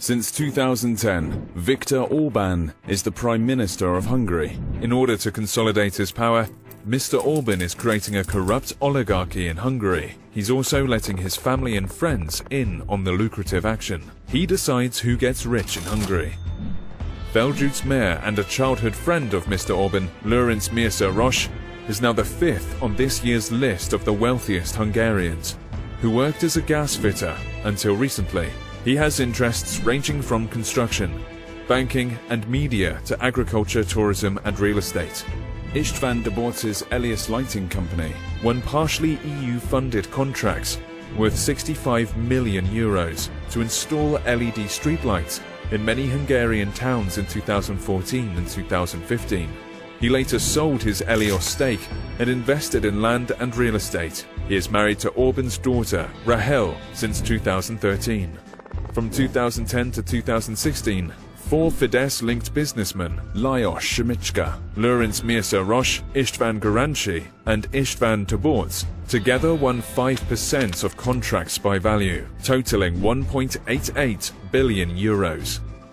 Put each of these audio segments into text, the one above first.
Since 2010, Viktor Orbán is the Prime Minister of Hungary. In order to consolidate his power, Mr. Orbán is creating a corrupt oligarchy in Hungary. He's also letting his family and friends in on the lucrative action. He decides who gets rich in Hungary. Feldut's mayor and a childhood friend of Mr. Orbán, Lőrinc Mészáros, is now the fifth on this year's list of the wealthiest Hungarians, who worked as a gas fitter until recently. He has interests ranging from construction, banking and media to agriculture, tourism and real estate. István Debord's Elias Lighting Company won partially EU-funded contracts worth €65 million to install LED streetlights in many Hungarian towns in 2014 and 2015. He later sold his Elios stake and invested in land and real estate. He is married to Orbán's daughter, Rahel, since 2013. From 2010 to 2016, four Fidesz-linked businessmen, Lajos Simicska, Lőrinc Mészáros, István Garancsi, and István Debord, together won 5% of contracts by value, totaling €1.88 billion.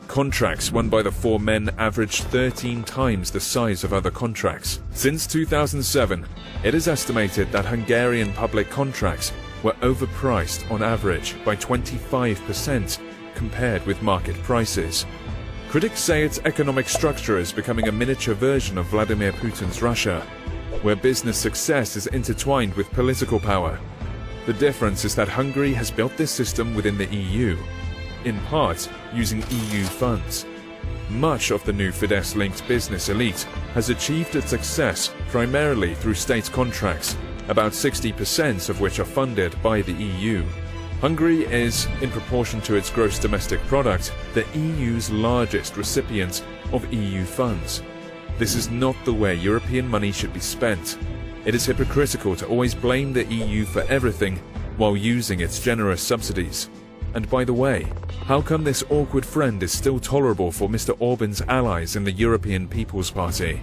Contracts won by the four men averaged 13 times the size of other contracts. Since 2007, it is estimated that Hungarian public contracts were overpriced on average by 25% compared with market prices. Critics say its economic structure is becoming a miniature version of Vladimir Putin's Russia, where business success is intertwined with political power. The difference is that Hungary has built this system within the EU, in part using EU funds. Much of the new Fidesz-linked business elite has achieved its success primarily through state contracts, about 60% of which are funded by the EU. Hungary is, in proportion to its gross domestic product, the EU's largest recipient of EU funds. This is not the way European money should be spent. It is hypocritical to always blame the EU for everything while using its generous subsidies. And by the way, how come this awkward friend is still tolerable for Mr. Orbán's allies in the European People's Party?